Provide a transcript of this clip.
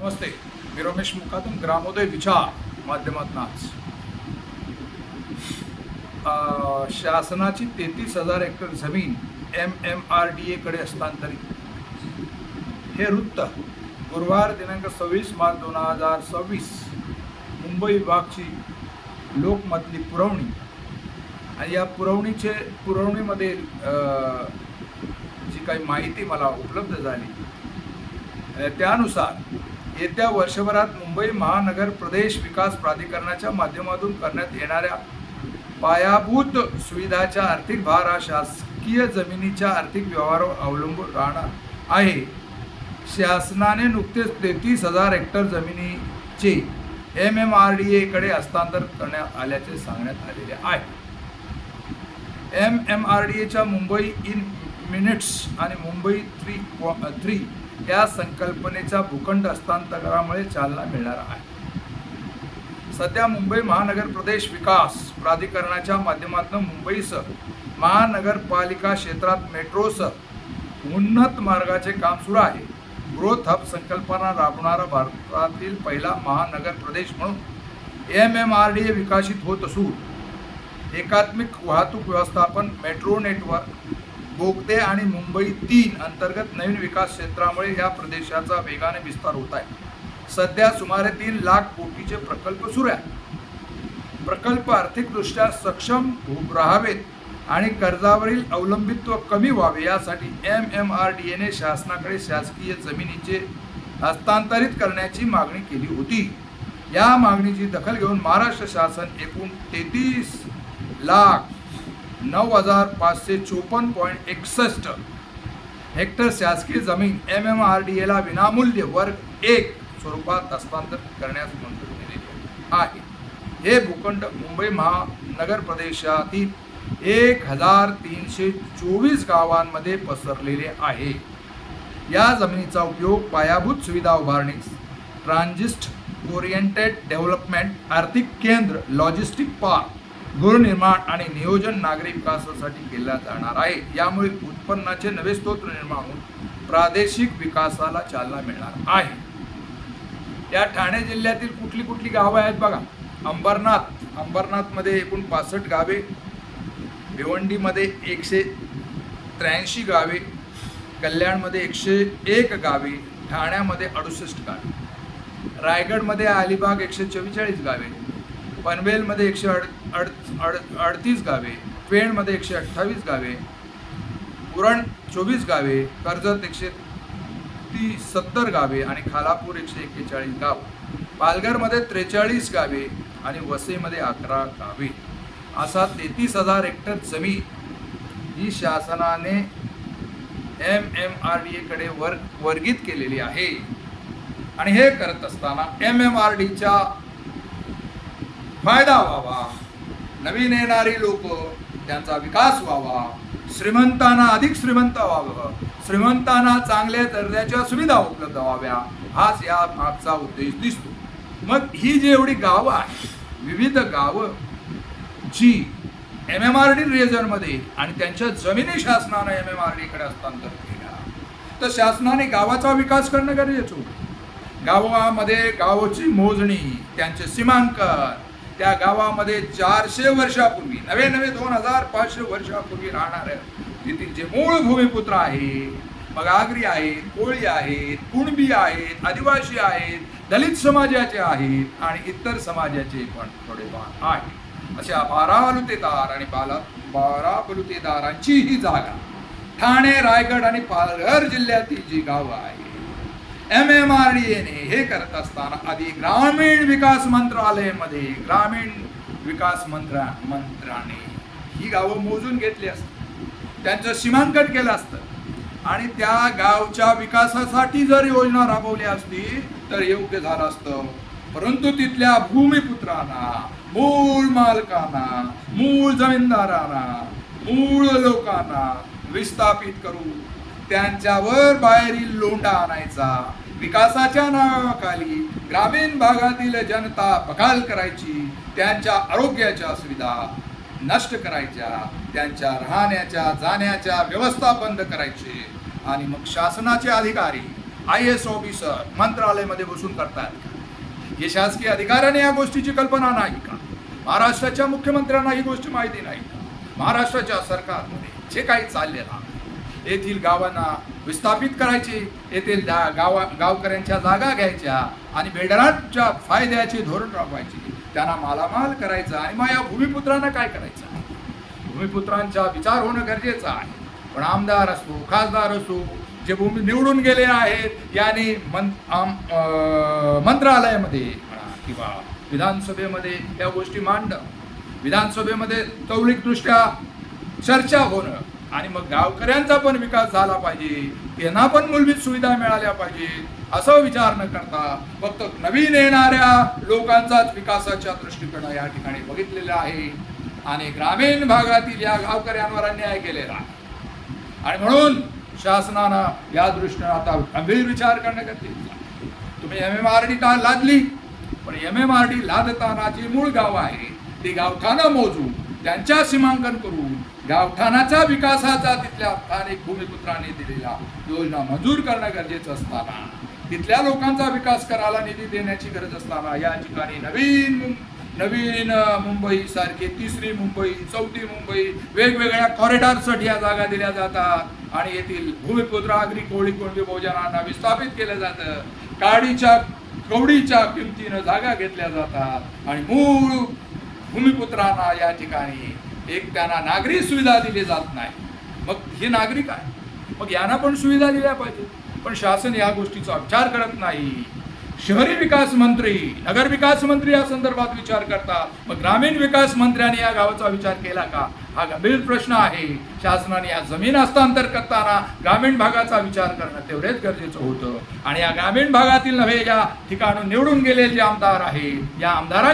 नमस्ते, मी रमेश मुकादम, ग्रामोदय विचार माध्यमातून आज शासनाची 33,000 हेक्टर जमीन MMRDA कडे हस्तांतरित. हे वृत्त गुरुवार दिनांक 26 मार्च 2026 मुंबई विभागची लोकमतली पुरवणी आणि या पुरवणीमध्ये जी काही माहिती मला उपलब्ध झाली त्यानुसार येत्या वर्षभरात मुंबई महानगर प्रदेश विकास प्राधिकरणाच्या माध्यमातून करण्यात येणाऱ्या पायाभूत सुविधाचा आर्थिक भार हा शासकीय जमिनीच्या आर्थिक व्यवहारावर अवलंबून राहणार आहे. शासनाने नुकतेच 33,000 हेक्टर जमिनीचे MMRDA कडे हस्तांतर करण्यात आल्याचे सांगण्यात आलेले आहे. MMRDAच्या मुंबई इन मिनिट्स आणि मुंबई 3 या संकल्पनेच्या भूखंड हस्तांतरणामुळे चालना मिळणार आहे. सध्या मुंबई महानगर प्रदेश विकास प्राधिकरणाच्या माध्यमातून मुंबईसह महानगरपालिका क्षेत्रात मेट्रोसह उन्नत मार्गाचे काम सुरू आहे. ग्रोथ हब संकल्पना राबवणारा भारतातील पहिला महानगर प्रदेश म्हणून MMRDA विकसित होत असून एकात्मिक वाहतूक व्यवस्थापन, मेट्रो नेटवर्क, बोगदे आणि मुंबई 3 अंतर्गत नवीन विकास क्षेत्रामुळे या प्रदेशाचा वेगाने विस्तार होत आहे. सध्या सुमारे 3 लाख कोटीचे प्रकल्प सुरू आहेत. प्रकल्प आर्थिकदृष्ट्या सक्षम राहावेत आणि कर्जावरील अवलंबित्व कमी व्हावे यासाठी MMRDAने शासनाकडे शासकीय जमिनीचे हस्तांतरित करण्याची मागणी केली होती. या मागणीची दखल घेऊन महाराष्ट्र शासन एकूण 33,09,554.61 हेक्टर शासकीय जमीन MMRDAला विनामूल्य वर्ग 1 स्वरूपात हस्तांतर करण्यास मंजुरी दिली आहे. हे भूखंड मुंबई महानगर प्रदेशातील 1,324 गावांमध्ये पसरलेले आहे. या जमिनीचा उपयोग पायाभूत सुविधा उभारणी, ट्रान्झिट ओरिएंटेड डेव्हलपमेंट, आर्थिक केंद्र, लॉजिस्टिक पार्क, गृहनिर्माण आणि नियोजन, नागरी विकासासाठी केला जाणार आहे. यामुळे उत्पन्नाचे नवे स्रोत निर्माण होऊन प्रादेशिक विकासाला चालना मिळणार आहे. या ठाणे जिल्ह्यातील कुठली गावं आहेत बघा. अंबरनाथमध्ये एकूण 65 गावे, भिवंडीमध्ये 183 गावे, कल्याणमध्ये 101 गावे, ठाण्यामध्ये 68 गावे, रायगडमध्ये अलिबाग 144 गावे, पनवेलमध्ये 138 गावे, पेणमध्ये 128 गावे, उरण 24 गावे, कर्जत 170 गावे आणि खालापूर 141 गाव, पालघरमध्ये 43 गावे आणि वसईमध्ये 11 गावे. असा 33,000 हेक्टर जमीन ही शासनाने MMRDA कडे वर्गित केलेली आहे. आणि हे करत असताना MMRDAचा फायदा व्हावा, नवीन येणारी लोक त्यांचा विकास व्हावा, श्रीमंतांना अधिक श्रीमंत व्हावं, श्रीमंतांना चांगल्या दर्जाच्या सुविधा उपलब्ध व्हाव्या, हाच या मागचा उद्देश दिसतो. मग ही जी एवढी गावं आहेत, विविध गावं जी MMRDA रिजनमध्ये आणि त्यांच्या जमिनी शासनानं MMRDA कडे हस्तांतर केल्या, तर शासनाने गावाचा विकास करणं गरजेचं होतं. गावामध्ये गावाची मोजणी, त्यांचे सीमांकन, त्या गावामध्ये 400 वर्षापूर्वी नवे 2,500 वर्षापूर्वी राहणारे तिथील जे मूळ भूमिपुत्र आहेत, मग आगरी आहेत, कोळी आहेत, कुणबी आहेत, आदिवासी आहेत, दलित समाजाचे आहेत आणि इतर समाजाचे पण थोडेफार आहेत. अशा 12 बलुतेदार आणि 12 बलुतेदारांची ही जागा ठाणे, रायगड आणि पालघर जिल्ह्यातील जी गावं आहेत, MMRDAने हे करत असताना आधी ग्रामीण विकास मंत्रालयामध्ये ग्रामीण विकास मंत्र्याने ही गावं मोजून घेतली असतात, त्यांचं सीमांकन केलं असतं आणि त्या गावच्या विकासासाठी जर योजना राबवली असती तर योग्य झालं असतं. परंतु तिथल्या भूमिपुत्रांना, मूळ मालकांना, मूळ जमीनदारांना, मूळ लोकांना विस्थापित करून त्यांच्यावर बाहेरील लोंढा आणायचा, विकासाच्या नावाखाली ग्रामीण भागातील जनता बहाल करायची, त्यांच्या आरोग्याच्या सुविधा नष्ट करायच्या, त्यांच्या राहण्याच्या जाण्याच्या व्यवस्था बंद करायची आणि मग शासनाचे अधिकारी IAS ऑफिसर मंत्रालयामध्ये बसून करतात का? हे शासकीय अधिकाऱ्याने या गोष्टीची कल्पना नाही का? महाराष्ट्राच्या मुख्यमंत्र्यांना ही गोष्ट माहिती नाही का? महाराष्ट्राच्या सरकारमध्ये जे काही चाललेलं आहे, येथील गावांना विस्थापित करायचे, येथील गावकऱ्यांच्या जागा घ्यायच्या आणि बिल्डरांच्या फायद्याचे धोरण राबवायचे, त्यांना मालामाल करायचं आणि मग या भूमिपुत्रांना काय करायचं? भूमिपुत्रांचा विचार होणं गरजेचं आहे. पण आमदार असो, खासदार असो, जे भूमी निवडून गेले आहेत यांनी मंत्रालयामध्ये म्हणा किंवा विधानसभेमध्ये या गोष्टी मांडणं, विधानसभेमध्ये तौलिकदृष्ट्या चर्चा होणं आणि मग गावकऱ्यांचा पण विकास झाला पाहिजे, त्यांना पण मूलभूत सुविधा मिळाल्या पाहिजे असं विचार न करता फक्त नवीन येणाऱ्या लोकांचाच विकासाच्या दृष्टीकोन या ठिकाणी बघितलेला आहे आणि ग्रामीण भागातील या गावकऱ्यांवर अन्याय केलेला आहे. आणि म्हणून शासनानं या दृष्टीने आता गंभीर विचार करणं गरजेचं आहे. तुम्ही MMRD का लादली, पण MMRD लादताना जी मूळ गाव आहे ती गावठाणं मोजून त्यांच्या सीमांकन करून गावठाणाच्या विकासाचा तिथल्या स्थानिक भूमिपुत्रांनी दिलेला योजना मंजूर करणं गरजेचं असताना, तिथल्या लोकांचा विकास करायला निधी देण्याची गरज असताना या ठिकाणी नवीन मुंबई सारखे, तिसरी मुंबई, चौथी मुंबई, वेगवेगळ्या कॉरिडॉरसाठी या जागा दिल्या जातात आणि येथील भूमिपुत्र आगरी कोळी कोणती बहुजनांना विस्थापित केलं जातं. कवडीच्या किमतीनं जागा घेतल्या जातात आणि मूळ भूमिपुत्रांना या ठिकाणी एक त्यांना नागरी सुविधा दिली जात नाही. मग हे नागरिक आहे, मग यांना पण सुविधा दिल्या पाहिजे. पण शासन या गोष्टीचा विचार करत नाही. शहरी विकास मंत्री, नगर विकास मंत्री या संदर्भात विचार करतात, मग ग्रामीण विकास मंत्र्यांनी या गावाचा विचार केला का? हा गंभीर प्रश्न आहे. शासनाने या जमीन हस्तांतर करताना ग्रामीण भागाचा विचार करणं तेवढेच गरजेचं होतं आणि या ग्रामीण भागातील नव्हे, या ठिकाणून निवडून गेलेले जे आमदार आहे या आमदारांनी